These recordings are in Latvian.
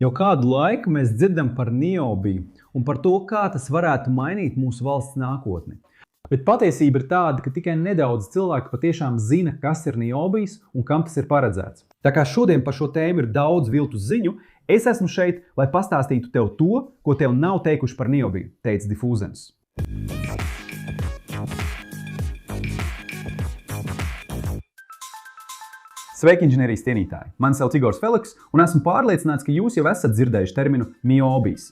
Jau kādu laiku mēs dzirdam par niobiju un par to, kā tas varētu mainīt mūsu valsts nākotni. Bet patiesība ir tāda, ka tikai nedaudz cilvēku patiešām zina, kas ir niobijs un kam tas ir paredzēts. Tā kā šodien par šo tēmu ir daudz viltus ziņu, es esmu šeit, lai pastāstītu tev to, ko tev nav teikuši par niobiju, teica Difūzens. Sveiki, inženierijas cienītāji! Mani sauc Igors Feliks, un esmu pārliecināts, ka jūs jau esat dzirdējuši terminu niobijs.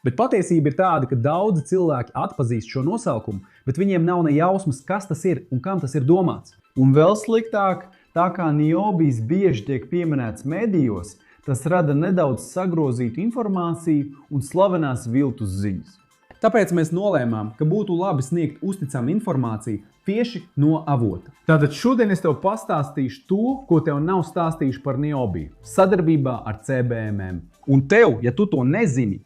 Bet patiesība ir tāda, ka daudzi cilvēki atpazīst šo nosaukumu, bet viņiem nav ne jausmas, kas tas ir un kam tas ir domāts. Un vēl sliktāk, tā kā niobijs bieži tiek pieminēts medijos, tas rada nedaudz sagrozītu informāciju un slavenās viltus ziņas. Tāpēc mēs nolēmām, ka būtu labi sniegt uzticamu informāciju tieši no avota. Tātad šodien es tev pastāstīšu to, ko tev nav stāstījuši par niobiju, sadarbībā ar CBMM. Un tev, ja tu to nezini,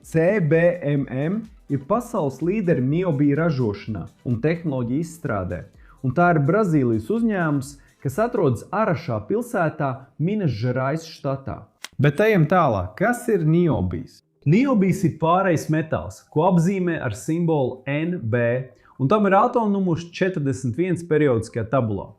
CBMM ir pasaules līderi niobiju ražošanā un tehnoloģiju izstrādē. Un tā ir Brazīlijas uzņēmums, kas atrodas Arašā pilsētā Minas Žerais štatā. Bet ejam tālāk. Kas ir niobijs? Niobijs ir pārejas metāls, ko apzīmē ar simbolu NB, un tam ir atomnumurs 41 periodiskajā tabulā.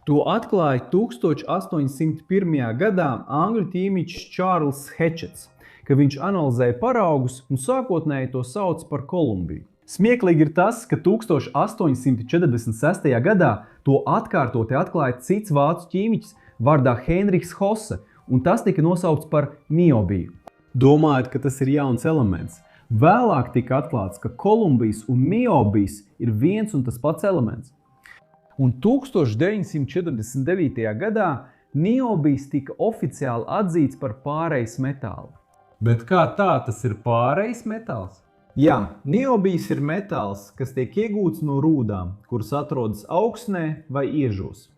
To atklāja 1801. gadā angļu ķīmiķis Čārls Hečets, ka viņš analizēja paraugus un sākotnēji to sauc par Kolumbiju. Smieklīgi ir tas, ka 1846. gadā to atkārtoti atklāja cits vācu ķīmiķis vārdā Heinrichs Hosse, un tas tika nosaukts par niobiju. Domājot, ka tas ir jauns elements. Vēlāk tika atklāts, ka Kolumbijs un niobijs ir viens un tas pats elements. Un 1949. gadā niobijs tika oficiāli atzīts par pārejas metālu. Bet kā tā tas ir pārejas metāls? Jā, niobijs ir metāls, kas tiek iegūts no rūdām, kuras atrodas augsnē vai iežos.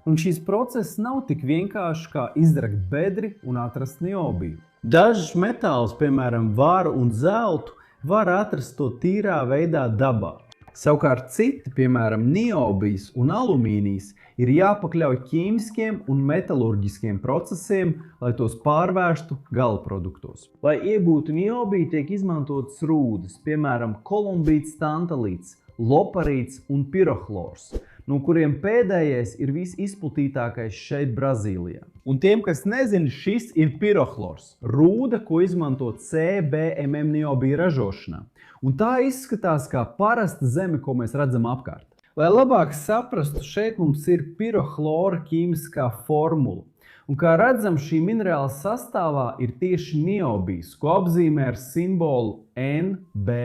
Un šīs process nav tik vienkārši kā izrakt bedri un atrast niobiju. Dažus metālus, piemēram, varu un zeltu, var atrast to tīrā veidā dabā. Savukārt citi, piemēram, niobijs un alumīnijs, ir jāpakļauj ķīmiskiem un metalurģiskiem procesiem, lai tos pārvērstu galaproduktos. Lai iegūtu niobiju, tiek izmantotas rūdas, piemēram, kolumbīts tantalīts, loparīts un pirohlors, no kuriem pēdējais ir visizplatītākais šeit Brazīlijā. Un tiem, kas nezina, šis ir pirohlors, rūda, ko izmanto CBMM niobiju ražošanā. Un tā izskatās kā parasta zeme, ko mēs redzam apkārt. Lai labāk saprastu, šeit mums ir pirochlora ķīmiskā formula. Un kā redzam, šī minerāla sastāvā ir tieši niobijs, ko apzīmē ar simbolu NB.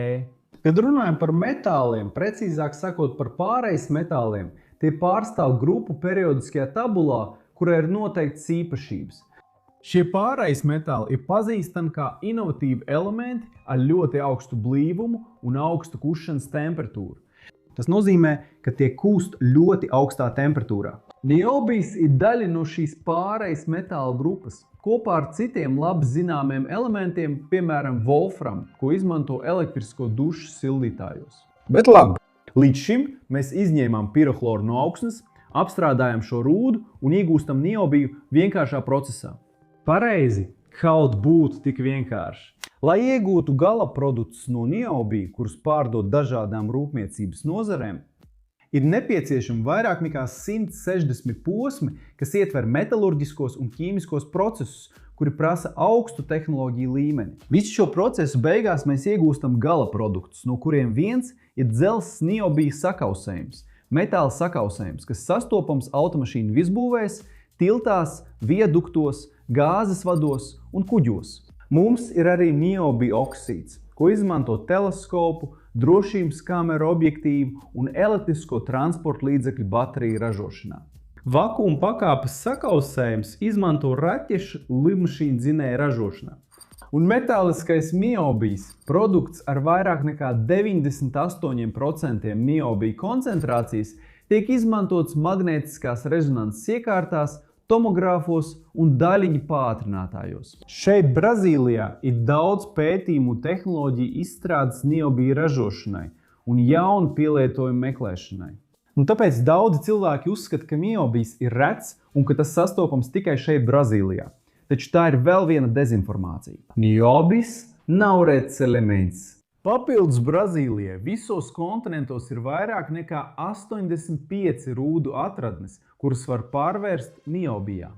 Kad runājam par metāliem, precīzāk sakot par pārejas metāliem, tie pārstāv grupu periodiskajā tabulā, kurai ir noteiktas īpašības. Šie pārejas metāli ir pazīstami kā inovatīvi elementi ar ļoti augstu blīvumu un augstu kušanas temperatūru. Tas nozīmē, ka tie kūst ļoti augstā temperatūrā. Niobijs ir daļa no šīs pārejas metāla grupas, kopā ar citiem labi zināmiem elementiem, piemēram, wolfram, ko izmanto elektrisko dušu sildītājos. Bet labi, līdz šim mēs izņēmām pirochloru no augsnes, apstrādājam šo rūdu un iegūstam niobiju vienkāršā procesā. Pareizi, kaut būtu tik vienkārši. Lai iegūtu gala produktus no niobiju, kurus pārdod dažādām rūpniecības nozarēm, ir nepieciešami vairāk nekā 160 posmi, kas ietver metalurģiskos un ķīmiskos procesus, kuri prasa augstu tehnoloģiju līmeni. Visu šo procesu beigās mēs iegūstam gala produktus, no kuriem viens ir dzelzs niobija sakausējums, metāla sakausējums, kas sastopams automašīnu visbūvēs, tiltās, viaduktos, gāzes vados un kuģos. Mums ir arī niobija oksīds, ko izmanto teleskopu, drošības kameru objektīvu un elektrisko transporta līdzekļu bateriju ražošanā. Vakuma pakāpes sakausējums izmanto raķešu lidmašīnu dzinēju ražošanā. Un metāliskais niobijs, produkts ar vairāk nekā 98% niobija koncentrācijas, tiek izmantots magnētiskās rezonanses iekārtās, tomogrāfos un daļiņu pātrinātājos. Šeit Brazīlijā ir daudz pētījumu un tehnoloģiju izstrādes niobija ražošanai un jaunu pielietojumu meklēšanai. Un tāpēc daudzi cilvēki uzskata, ka niobijs ir rets un ka tas sastopams tikai šeit Brazīlijā. Taču tā ir vēl viena dezinformācija. Niobis nav rets elements. Papildus Brazīlijai visos kontinentos ir vairāk nekā 85 rūdu atradnes, kuras var pārvērst niobijā.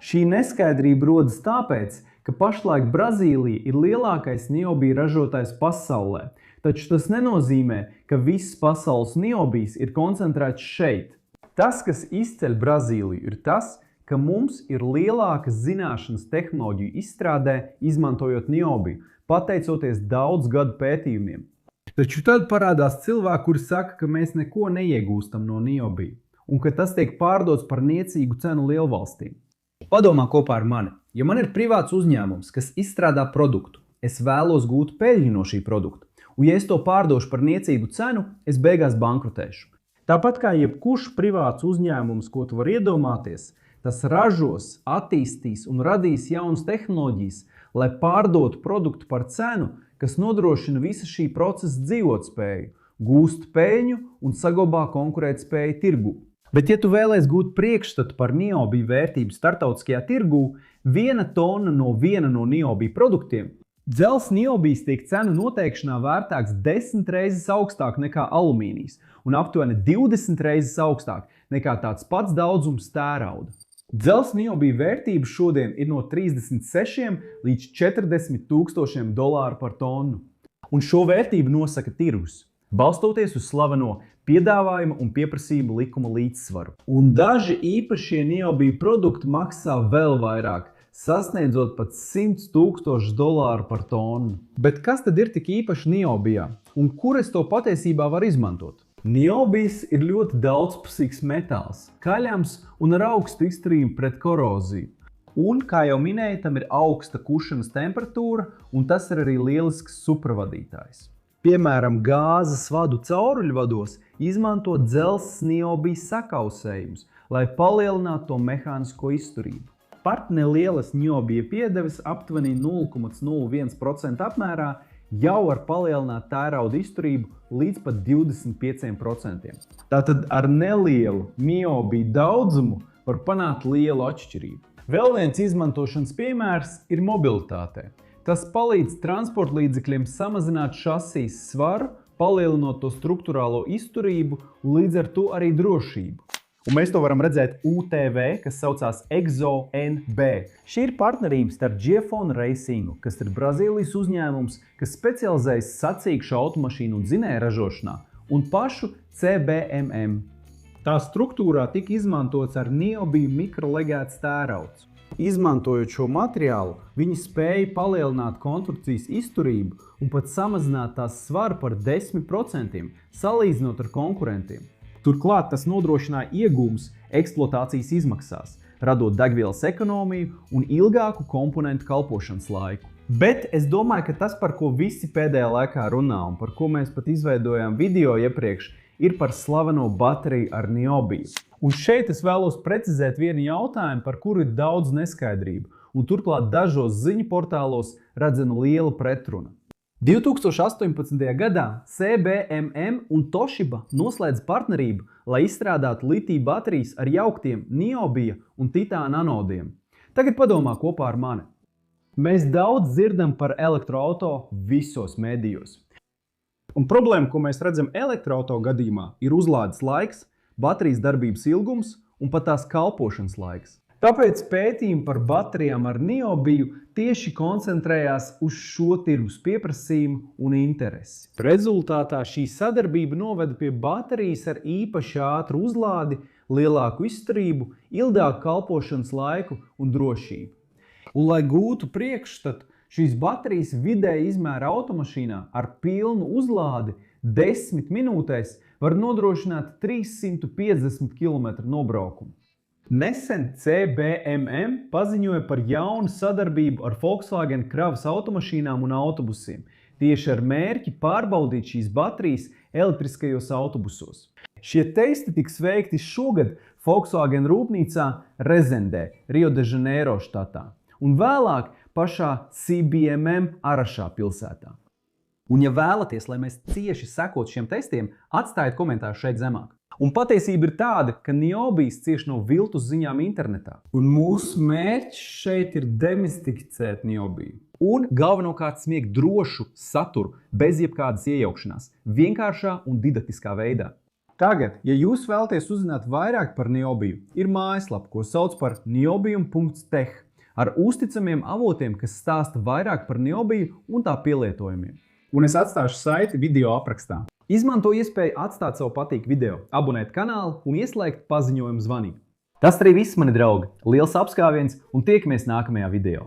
Šī neskaidrība rodas tāpēc, ka pašlaik Brazīlija ir lielākais niobija ražotājs pasaulē, taču tas nenozīmē, ka viss pasaules niobijs ir koncentrēts šeit. Tas, kas izceļ Brazīliju, ir tas, ka mums ir lielākas zināšanas tehnoloģiju izstrādē, izmantojot niobiju, pateicoties daudz gadu pētījumiem. Taču tad parādās cilvēki, kuri saka, ka mēs neko neiegūstam no niobija, un ka tas tiek pārdots par niecīgu cenu lielvalstīm. Padomā kopā ar mani. Ja man ir privāts uzņēmums, kas izstrādā produktu, es vēlos gūt peļņu no šī produkta, un ja es to pārdošu par niecīgu cenu, es beigās bankrotēšu. Tāpat kā jebkurš privāts uzņēmums, ko tu var iedomāties, tas ražos, attīstīs un radīs jaunas tehnoloģijas, lai pārdotu produktu par cenu, kas nodrošina visa šī procesa dzīvotspēju, gūst peļņu un saglabā konkurētspēju tirgū. Bet, ja tu vēlies gūt priekšstatu par niobiju vērtību starptautiskajā tirgū, 1 tonna no viena no niobiju produktiem, dzels niobijs tiek cenu noteikšanā vērtāks 10 reizes augstāk nekā alumīnijas un aptuveni 20 reizes augstāk nekā tāds pats daudzums tērauda. Dzels niobija vērtība šodien ir no 36 līdz 40 tūkstošiem dolāru par tonu. Un šo vērtību nosaka tirgus, balstoties uz slaveno piedāvājuma un pieprasījuma likuma līdzsvaru. Un daži īpašie niobija produkti maksā vēl vairāk, sasniedzot pat 100 000 dolāru par tonu. Bet kas tad ir tik īpaši niobijā? Un kur es to patiesībā varu izmantot? Niobijs ir ļoti daudzpusīgs metāls, kaļams un ar augstu izturību pret koroziju. Un, kā jau minēju, tam ir augsta kušanas temperatūra, un tas ir arī lielisks supravadītājs. Piemēram, gāzes vadu cauruļvados izmanto dzelzs niobija sakausējumus, lai palielinātu to mehānisko izturību. Pat nelielas niobija piedeves aptuveni 0,01% apmērā jau var palielināt tērauda izturību līdz pat 25%. Tātad ar nelielu niobija daudzumu var panākt lielu atšķirību. Vēl viens izmantošanas piemērs ir mobilitātē. Tas palīdz transportlīdzekļiem samazināt šasīs svaru, palielinot to struktūrālo izturību un līdz ar to arī drošību. Un mēs to varam redzēt UTV, kas saucās Exo NB. Šī ir partnerība starp Giafone Racingu, kas ir Brazīlijas uzņēmums, kas specializējas sacīkšu automašīnu un dzinēju ražošanā, un pašu CBMM. Tā struktūrā tika izmantots ar niobiju mikrolegēts tērauds. Izmantojot šo materiālu, viņi spēja palielināt konstrukcijas izturību un pat samazināt tās svaru par 10%, salīdzinot ar konkurentiem. Turklāt tas nodrošināja iegūmus eksploatācijas izmaksās, radot degvielas ekonomiju un ilgāku komponentu kalpošanas laiku. Bet es domāju, ka tas, par ko visi pēdējā laikā runā un par ko mēs pat izveidojām video iepriekš, ir par slaveno bateriju ar niobiju. Un šeit es vēlos precizēt vienu jautājumu, par kuru ir daudz neskaidrību, un turklāt dažos ziņu portālos redzama liela pretruna. 2018. gadā CBMM un Toshiba noslēdz partnerību, lai izstrādātu litija baterijas ar jauktiem niobija un titāna anodiem. Tagad padomā kopā ar mani. Mēs daudz dzirdam par elektroauto visos medijos. Un problēma, ko mēs redzam elektroauto gadījumā, ir uzlādes laiks, baterijas darbības ilgums un pat tās kalpošanas laiks. Tāpēc pētījumi par baterijām ar niobiju tieši koncentrējās uz šo tirgus pieprasījumu un interesi. Rezultātā šī sadarbība noveda pie baterijas ar īpaši ātru uzlādi, lielāku izturību, ilgāku kalpošanas laiku un drošību. Un, lai gūtu priekšstatu, šīs baterijas vidēji izmēra automašīnā ar pilnu uzlādi 10 minūtēs var nodrošināt 350 km nobraukumu. Nesen CBMM paziņoja par jaunu sadarbību ar Volkswagen kravas automašīnām un autobusiem, tieši ar mērķi pārbaudīt šīs baterijas elektriskajos autobusos. Šie testi tiks veikti šogad Volkswagen rūpnīcā Rezendē, Rio de Janeiro štatā, un vēlāk pašā CBMM Arašā pilsētā. Un ja vēlaties, lai mēs cieši sekot šiem testiem, atstājiet komentāru šeit zemāk. Un patiesība ir tāda, ka Niobijs cieš no viltus ziņām internetā. Un mūsu mērķis šeit ir demistificēt Niobiju. Un galvenokārt sniegt drošu saturu, bez jebkādas iejaukšanās, vienkāršā un didaktiskā veidā. Tagad, ja jūs vēlaties uzzināt vairāk par Niobiju, ir mājaslapa, ko sauc par niobijum.tech, ar uzticamiem avotiem, kas stāsta vairāk par Niobiju un tā pielietojumiem. Un es atstāšu saiti video aprakstā. Izmanto iespēju atstāt savu patīk video, abonēt kanālu un ieslēgt paziņojumu zvaniņu. Tas arī viss, mani draugi. Liels apskāviens un tiekamies nākamajā video.